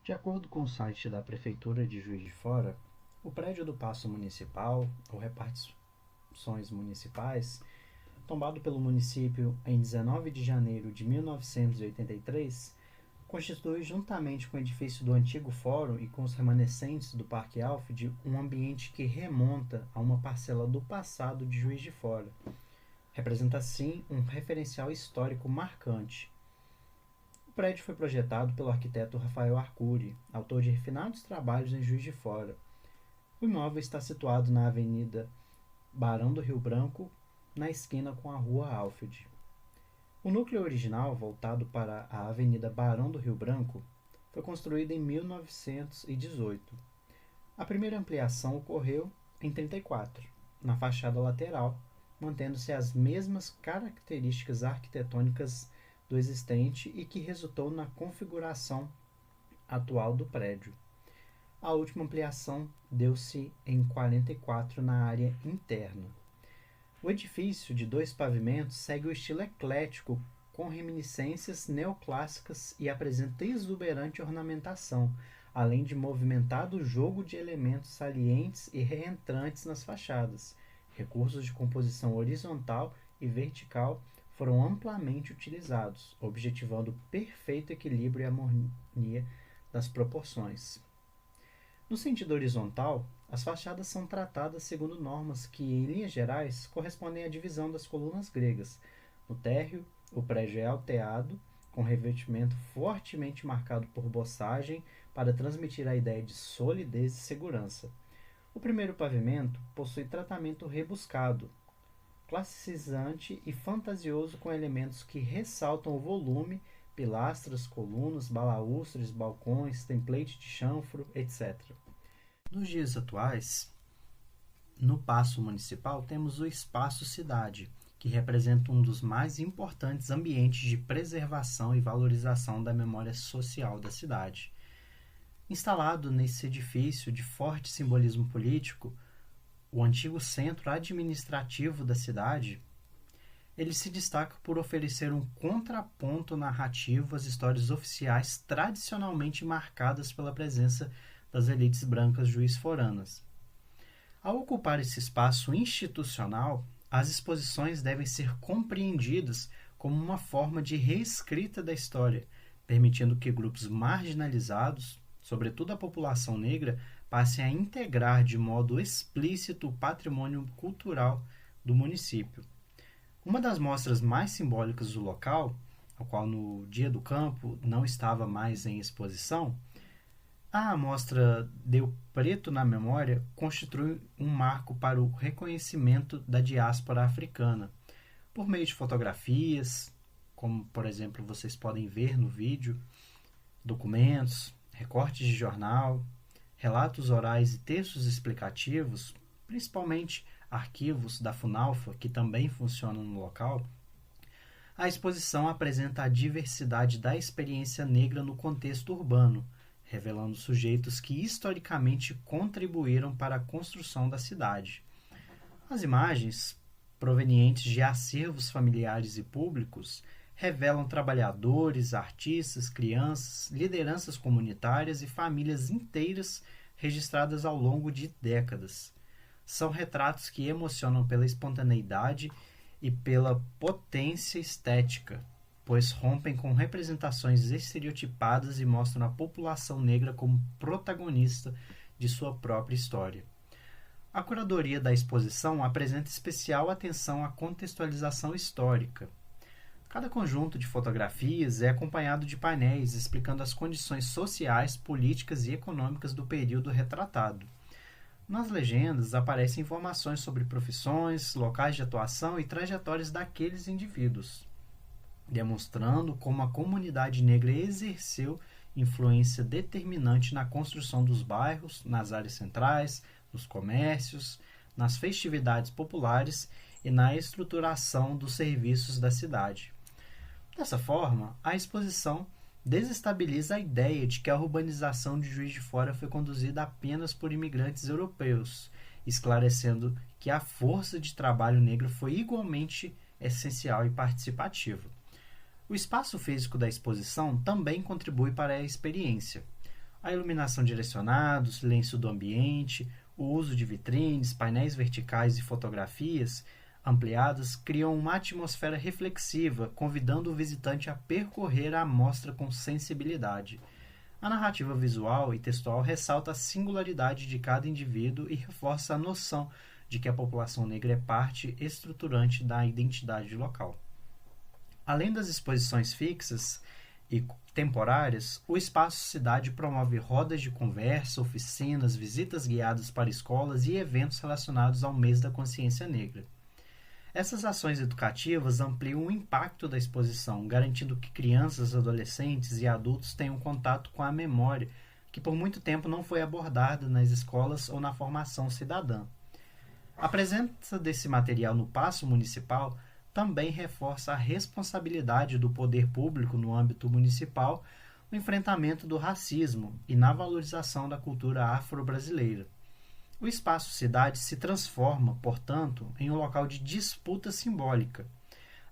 De acordo com o site da Prefeitura de Juiz de Fora, o prédio do Paço Municipal, ou repartições municipais, tombado pelo município em 19 de janeiro de 1983, constitui, juntamente com o edifício do antigo fórum e com os remanescentes do Parque Alfred, um ambiente que remonta a uma parcela do passado de Juiz de Fora. Representa, assim, um referencial histórico marcante. O prédio foi projetado pelo arquiteto Rafael Arcuri, autor de refinados trabalhos em Juiz de Fora. O imóvel está situado na Avenida Barão do Rio Branco, na esquina com a Rua Alfred. O núcleo original, voltado para a Avenida Barão do Rio Branco, foi construído em 1918. A primeira ampliação ocorreu em 1934, na fachada lateral, mantendo-se as mesmas características arquitetônicas do existente e que resultou na configuração atual do prédio. A última ampliação deu-se em 1944 na área interna. O edifício, de 2 pavimentos, segue o estilo eclético, com reminiscências neoclássicas e apresenta exuberante ornamentação, além de movimentado jogo de elementos salientes e reentrantes nas fachadas. Recursos de composição horizontal e vertical foram amplamente utilizados, objetivando o perfeito equilíbrio e harmonia das proporções. No sentido horizontal, as fachadas são tratadas segundo normas que, em linhas gerais, correspondem à divisão das colunas gregas. No térreo, o prédio é alteado, com revestimento fortemente marcado por boçagem para transmitir a ideia de solidez e segurança. O primeiro pavimento possui tratamento rebuscado, classicizante e fantasioso, com elementos que ressaltam o volume, pilastras, colunas, balaústres, balcões, template de chanfro, etc. Nos dias atuais, no Paço Municipal, temos o Espaço Cidade, que representa um dos mais importantes ambientes de preservação e valorização da memória social da cidade. Instalado nesse edifício de forte simbolismo político, o antigo centro administrativo da cidade, ele se destaca por oferecer um contraponto narrativo às histórias oficiais tradicionalmente marcadas pela presença das elites brancas juiz-foranas. Ao ocupar esse espaço institucional, as exposições devem ser compreendidas como uma forma de reescrita da história, permitindo que grupos marginalizados, sobretudo a população negra, passem a integrar de modo explícito o patrimônio cultural do município. Uma das mostras mais simbólicas do local, a qual no Dia do Campo não estava mais em exposição, a amostra Deu Preto na Memória constitui um marco para o reconhecimento da diáspora africana, por meio de fotografias, como, por exemplo, vocês podem ver no vídeo, documentos, recortes de jornal, relatos orais e textos explicativos, principalmente arquivos da Funalfa, que também funcionam no local. A exposição apresenta a diversidade da experiência negra no contexto urbano, revelando sujeitos que historicamente contribuíram para a construção da cidade. As imagens, provenientes de acervos familiares e públicos, revelam trabalhadores, artistas, crianças, lideranças comunitárias e famílias inteiras registradas ao longo de décadas. São retratos que emocionam pela espontaneidade e pela potência estética, pois rompem com representações estereotipadas e mostram a população negra como protagonista de sua própria história. A curadoria da exposição apresenta especial atenção à contextualização histórica. Cada conjunto de fotografias é acompanhado de painéis explicando as condições sociais, políticas e econômicas do período retratado. Nas legendas aparecem informações sobre profissões, locais de atuação e trajetórias daqueles indivíduos, demonstrando como a comunidade negra exerceu influência determinante na construção dos bairros, nas áreas centrais, nos comércios, nas festividades populares e na estruturação dos serviços da cidade. Dessa forma, a exposição desestabiliza a ideia de que a urbanização de Juiz de Fora foi conduzida apenas por imigrantes europeus, esclarecendo que a força de trabalho negra foi igualmente essencial e participativa. O espaço físico da exposição também contribui para a experiência. A iluminação direcionada, o silêncio do ambiente, o uso de vitrines, painéis verticais e fotografias ampliadas criam uma atmosfera reflexiva, convidando o visitante a percorrer a amostra com sensibilidade. A narrativa visual e textual ressalta a singularidade de cada indivíduo e reforça a noção de que a população negra é parte estruturante da identidade local. Além das exposições fixas e temporárias, o Espaço Cidade promove rodas de conversa, oficinas, visitas guiadas para escolas e eventos relacionados ao mês da consciência negra. Essas ações educativas ampliam o impacto da exposição, garantindo que crianças, adolescentes e adultos tenham contato com a memória, que por muito tempo não foi abordada nas escolas ou na formação cidadã. A presença desse material no Paço Municipal também reforça a responsabilidade do poder público no âmbito municipal no enfrentamento do racismo e na valorização da cultura afro-brasileira. O espaço cidade se transforma, portanto, em um local de disputa simbólica.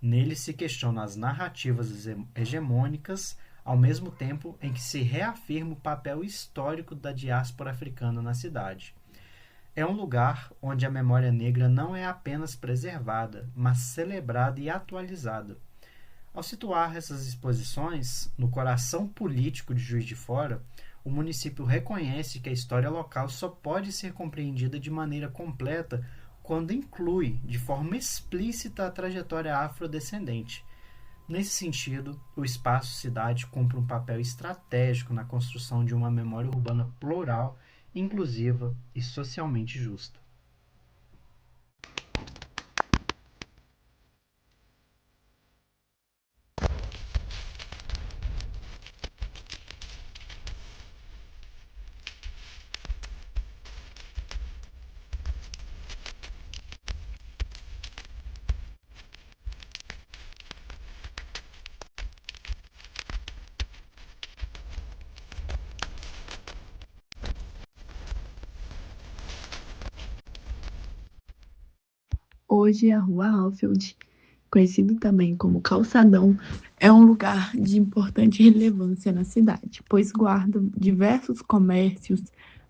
Nele se questionam as narrativas hegemônicas, ao mesmo tempo em que se reafirma o papel histórico da diáspora africana na cidade. É um lugar onde a memória negra não é apenas preservada, mas celebrada e atualizada. Ao situar essas exposições no coração político de Juiz de Fora, o município reconhece que a história local só pode ser compreendida de maneira completa quando inclui, de forma explícita, a trajetória afrodescendente. Nesse sentido, o Espaço Cidade cumpre um papel estratégico na construção de uma memória urbana plural, inclusiva e socialmente justa. Hoje, a Rua Alfield, conhecido também como Calçadão, é um lugar de importante relevância na cidade, pois guarda diversos comércios,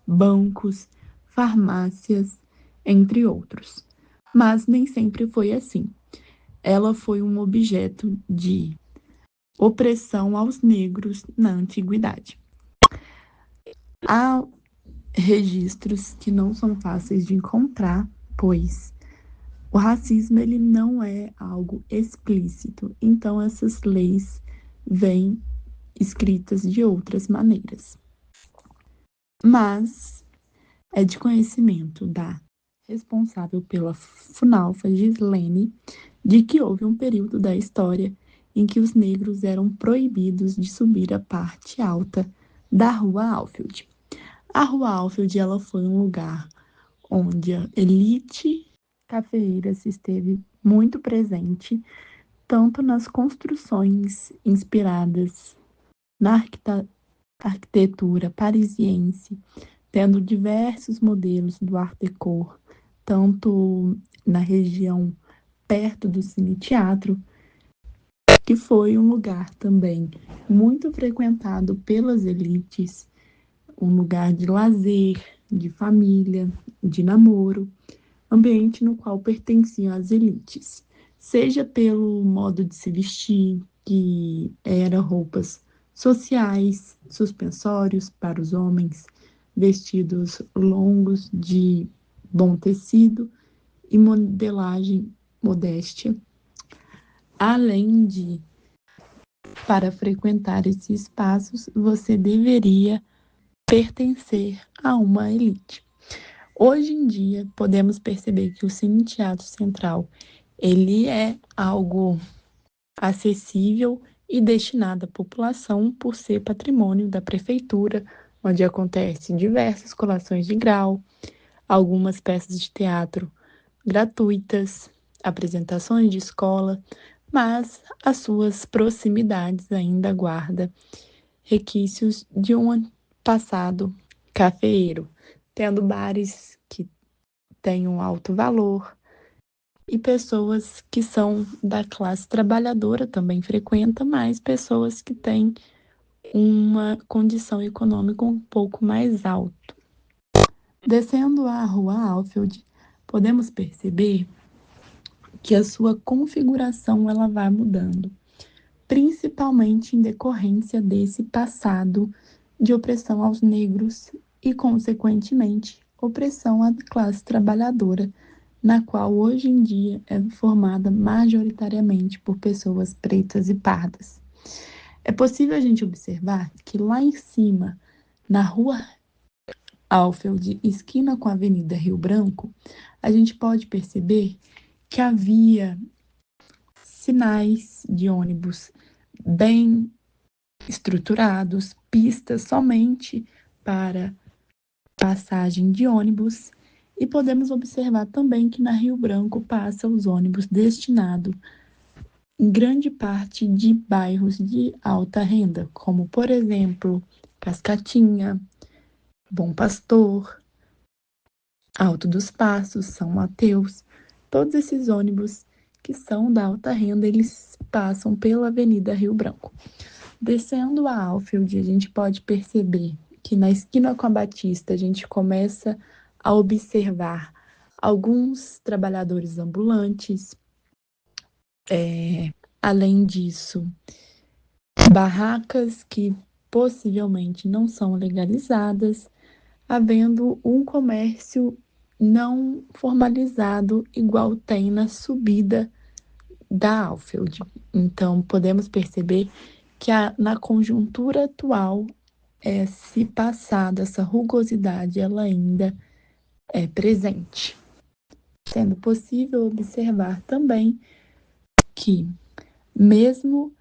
bancos, farmácias, entre outros. Mas nem sempre foi assim. Ela foi um objeto de opressão aos negros na antiguidade. Há registros que não são fáceis de encontrar, pois o racismo ele não é algo explícito, então essas leis vêm escritas de outras maneiras. Mas é de conhecimento da responsável pela Funalfa, Gislene, de que houve um período da história em que os negros eram proibidos de subir a parte alta da Rua Alfield. A Rua Alfield ela foi um lugar onde a elite cafeeira esteve muito presente, tanto nas construções inspiradas na arquitetura parisiense, tendo diversos modelos do Art Deco, tanto na região perto do Cine Teatro, que foi um lugar também muito frequentado pelas elites, um lugar de lazer, de família, de namoro, ambiente no qual pertenciam as elites, seja pelo modo de se vestir, que era roupas sociais, suspensórios para os homens, vestidos longos de bom tecido e modelagem modéstia, além de, para frequentar esses espaços, você deveria pertencer a uma elite. Hoje em dia, podemos perceber que o Cine Teatro Central, ele é algo acessível e destinado à população por ser patrimônio da prefeitura, onde acontecem diversas colações de grau, algumas peças de teatro gratuitas, apresentações de escola, mas as suas proximidades ainda guardam requisitos de um passado cafeeiro, tendo bares que têm um alto valor e pessoas que são da classe trabalhadora também frequentam, mas pessoas que têm uma condição econômica um pouco mais alta. Descendo a Rua Alfield, podemos perceber que a sua configuração ela vai mudando, principalmente em decorrência desse passado de opressão aos negros e, consequentemente, opressão à classe trabalhadora, na qual hoje em dia é formada majoritariamente por pessoas pretas e pardas. É possível a gente observar que lá em cima, na Rua Alfield, esquina com a Avenida Rio Branco, a gente pode perceber que havia sinais de ônibus bem estruturados, pistas somente para passagem de ônibus, e podemos observar também que na Rio Branco passam os ônibus destinados em grande parte de bairros de alta renda, como por exemplo Cascatinha, Bom Pastor, Alto dos Passos, São Mateus. Todos esses ônibus que são da alta renda, eles passam pela Avenida Rio Branco. Descendo a Alfield, a gente pode perceber que na esquina com a Batista, a gente começa a observar alguns trabalhadores ambulantes. Além disso, barracas que possivelmente não são legalizadas, havendo um comércio não formalizado igual tem na subida da Alfield. Então, podemos perceber que na conjuntura atual, se passada essa rugosidade, ela ainda é presente. Sendo possível observar também que, mesmo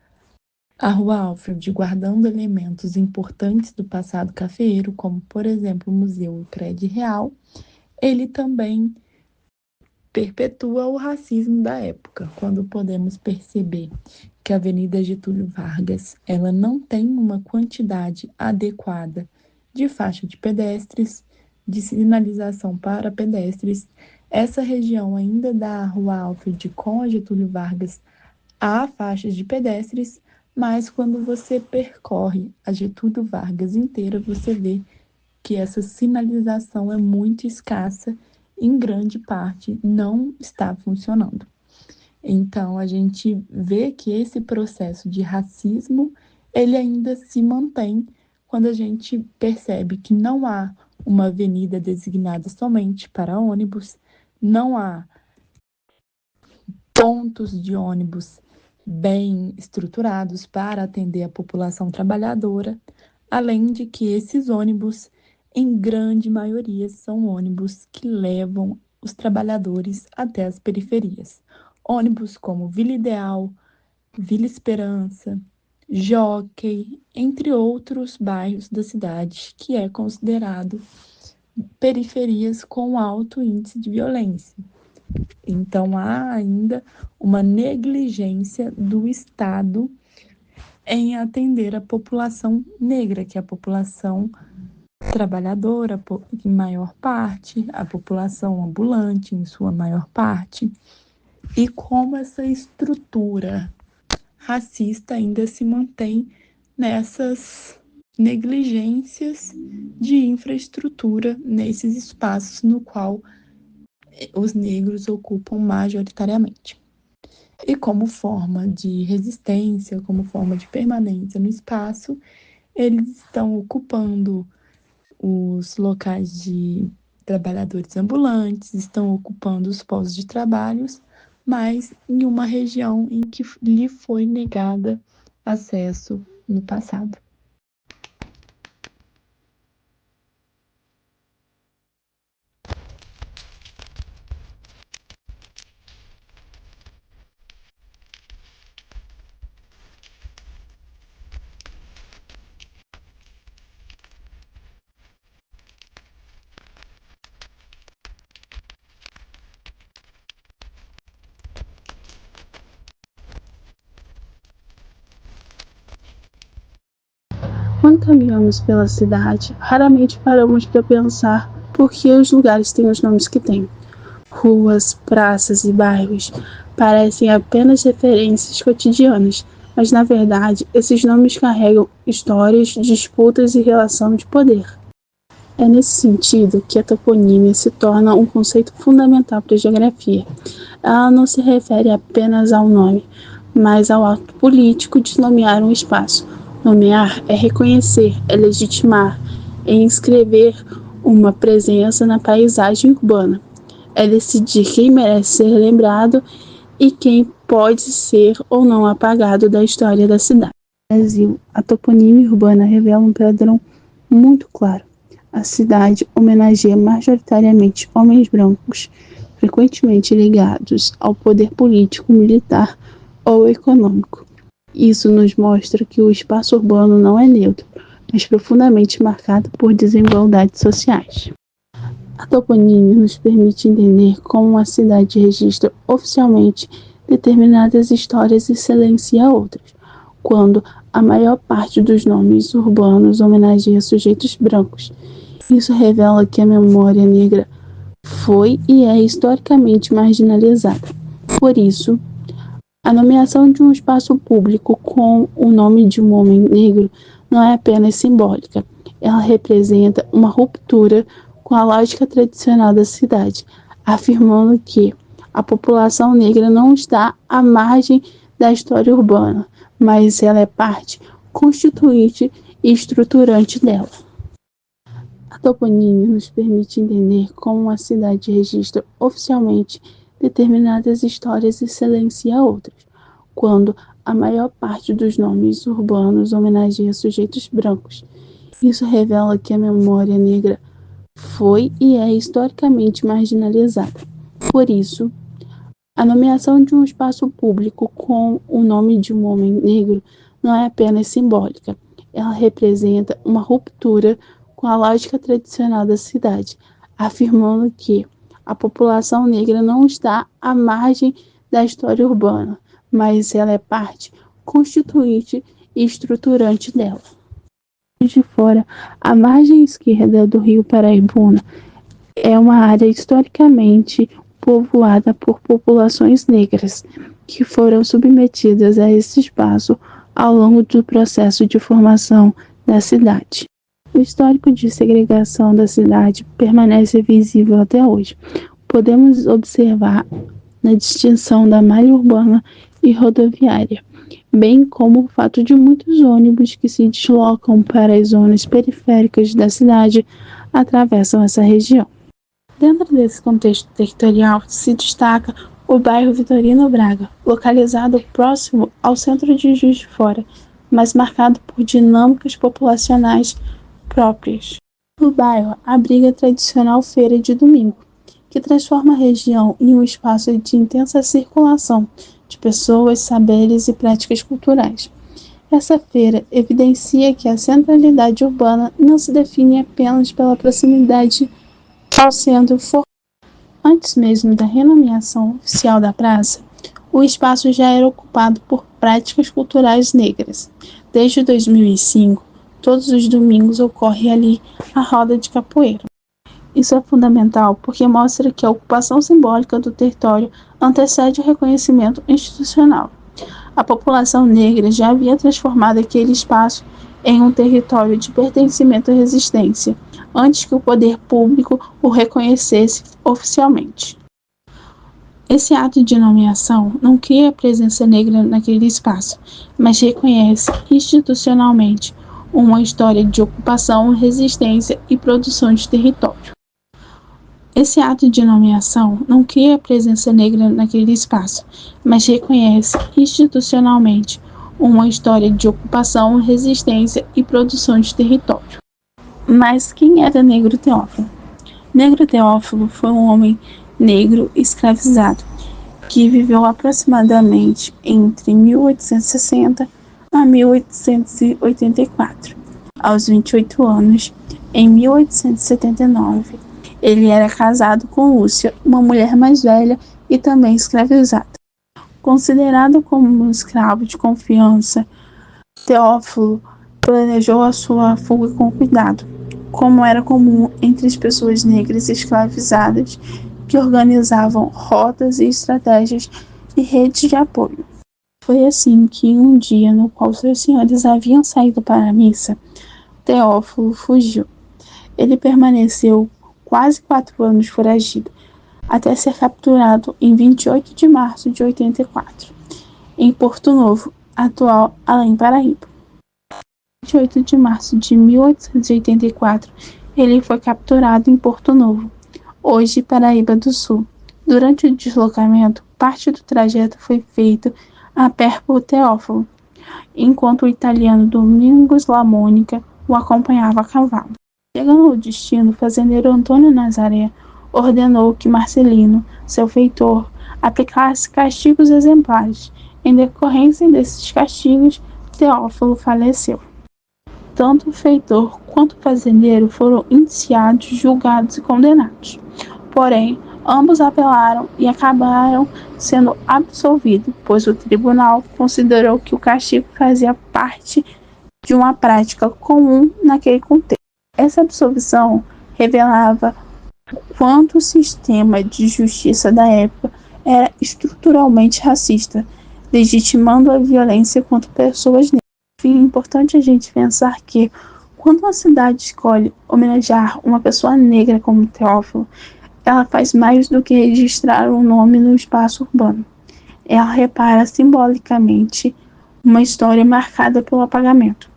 a Rua Alfield guardando elementos importantes do passado cafeeiro, como, por exemplo, o Museu e Prédio Real, ele também perpetua o racismo da época, quando podemos perceber que a Avenida Getúlio Vargas ela não tem uma quantidade adequada de faixa de pedestres, de sinalização para pedestres. Essa região ainda da Rua Alfield com a Getúlio Vargas há faixas de pedestres, mas quando você percorre a Getúlio Vargas inteira, você vê que essa sinalização é muito escassa, em grande parte não está funcionando. Então, a gente vê que esse processo de racismo, ele ainda se mantém quando a gente percebe que não há uma avenida designada somente para ônibus, não há pontos de ônibus bem estruturados para atender a população trabalhadora, além de que esses ônibus, em grande maioria, são ônibus que levam os trabalhadores até as periferias. Ônibus como Vila Ideal, Vila Esperança, Jockey, entre outros bairros da cidade, que é considerado periferias com alto índice de violência. Então, há ainda uma negligência do Estado em atender a população negra, que é a população trabalhadora, em maior parte, a população ambulante, em sua maior parte, e como essa estrutura racista ainda se mantém nessas negligências de infraestrutura nesses espaços no qual os negros ocupam majoritariamente. E como forma de resistência, como forma de permanência no espaço, eles estão ocupando os locais de trabalhadores ambulantes, estão ocupando os postos de trabalhos, mas em uma região em que lhe foi negada acesso no passado. Quando caminhamos pela cidade, raramente paramos para pensar por que os lugares têm os nomes que têm. Ruas, praças e bairros parecem apenas referências cotidianas, mas na verdade esses nomes carregam histórias, disputas e relação de poder. É nesse sentido que a toponímia se torna um conceito fundamental para a geografia. Ela não se refere apenas ao nome, mas ao ato político de nomear um espaço. Nomear é reconhecer, é legitimar, é inscrever uma presença na paisagem urbana. É decidir quem merece ser lembrado e quem pode ser ou não apagado da história da cidade. No Brasil, a toponímia urbana revela um padrão muito claro. A cidade homenageia majoritariamente homens brancos, frequentemente ligados ao poder político, militar ou econômico. Isso nos mostra que o espaço urbano não é neutro, mas profundamente marcado por desigualdades sociais. A toponímia nos permite entender como uma cidade registra oficialmente determinadas histórias e silencia outras, quando a maior parte dos nomes urbanos homenageia sujeitos brancos. Isso revela que a memória negra foi e é historicamente marginalizada. Por isso, a nomeação de um espaço público com o nome de um homem negro não é apenas simbólica, ela representa uma ruptura com a lógica tradicional da cidade, afirmando que a população negra não está à margem da história urbana, mas ela é parte constituinte e estruturante dela. A toponímia nos permite entender como uma cidade registra oficialmente determinadas histórias e silencia outras, quando a maior parte dos nomes urbanos homenageia sujeitos brancos. Isso revela que a memória negra foi e é historicamente marginalizada. Por isso, a nomeação de um espaço público com o nome de um homem negro não é apenas simbólica, ela representa uma ruptura com a lógica tradicional da cidade, afirmando que a população negra não está à margem da história urbana, mas ela é parte constituinte e estruturante dela. De fora, a margem esquerda do rio Paraibuna é uma área historicamente povoada por populações negras, que foram submetidas a esse espaço ao longo do processo de formação da cidade. O histórico de segregação da cidade permanece visível até hoje. Podemos observar na distinção da malha urbana e rodoviária, bem como o fato de muitos ônibus que se deslocam para as zonas periféricas da cidade atravessam essa região. Dentro desse contexto territorial se destaca o bairro Vitorino Braga, localizado próximo ao centro de Juiz de Fora, mas marcado por dinâmicas populacionais próprias. O bairro abriga a tradicional feira de domingo, que transforma a região em um espaço de intensa circulação de pessoas, saberes e práticas culturais. Essa feira evidencia que a centralidade urbana não se define apenas pela proximidade ao centro formal. Antes mesmo da renomeação oficial da praça, o espaço já era ocupado por práticas culturais negras. Desde 2005, todos os domingos ocorre ali a roda de capoeira. Isso é fundamental porque mostra que a ocupação simbólica do território antecede o reconhecimento institucional. A população negra já havia transformado aquele espaço em um território de pertencimento e resistência, antes que o poder público o reconhecesse oficialmente. Esse ato de nomeação não cria a presença negra naquele espaço, mas reconhece institucionalmente uma história de ocupação, resistência e produção de território. Esse ato de nomeação não cria a presença negra naquele espaço, mas reconhece institucionalmente uma história de ocupação, resistência e produção de território. Mas quem era Negro Teófilo? Negro Teófilo foi um homem negro escravizado que viveu aproximadamente entre 1860 a 1884. Aos 28 anos, em 1879, ele era casado com Lúcia, uma mulher mais velha e também escravizada. Considerado como um escravo de confiança, Teófilo planejou a sua fuga com cuidado, como era comum entre as pessoas negras escravizadas, que organizavam rotas e estratégias e redes de apoio. Foi assim que, um dia no qual seus senhores haviam saído para a missa, Teófilo fugiu. Ele permaneceu quase 4 anos foragido, até ser capturado em 28 de março de 84, em Porto Novo, atual Além Paraíba. Em 28 de março de 1884, ele foi capturado em Porto Novo, hoje Paraíba do Sul. Durante o deslocamento, parte do trajeto foi feito a pé por Teófilo, enquanto o italiano Domingos Lamônica o acompanhava a cavalo. Chegando ao destino, o fazendeiro Antônio Nazaré ordenou que Marcelino, seu feitor, aplicasse castigos exemplares. Em decorrência desses castigos, Teófilo faleceu. Tanto o feitor quanto o fazendeiro foram indiciados, julgados e condenados. Porém, ambos apelaram e acabaram sendo absolvidos, pois o tribunal considerou que o castigo fazia parte de uma prática comum naquele contexto. Essa absolvição revelava o quanto o sistema de justiça da época era estruturalmente racista, legitimando a violência contra pessoas negras. Enfim, é importante a gente pensar que, quando uma cidade escolhe homenagear uma pessoa negra como Teófilo, ela faz mais do que registrar um nome no espaço urbano. Ela repara simbolicamente uma história marcada pelo apagamento.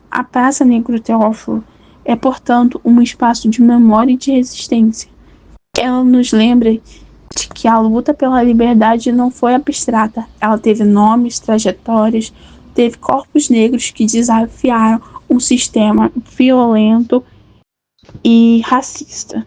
A Praça Negro Teófilo é, portanto, um espaço de memória e de resistência. Ela nos lembra de que a luta pela liberdade não foi abstrata. Ela teve nomes, trajetórias, teve corpos negros que desafiaram um sistema violento e racista.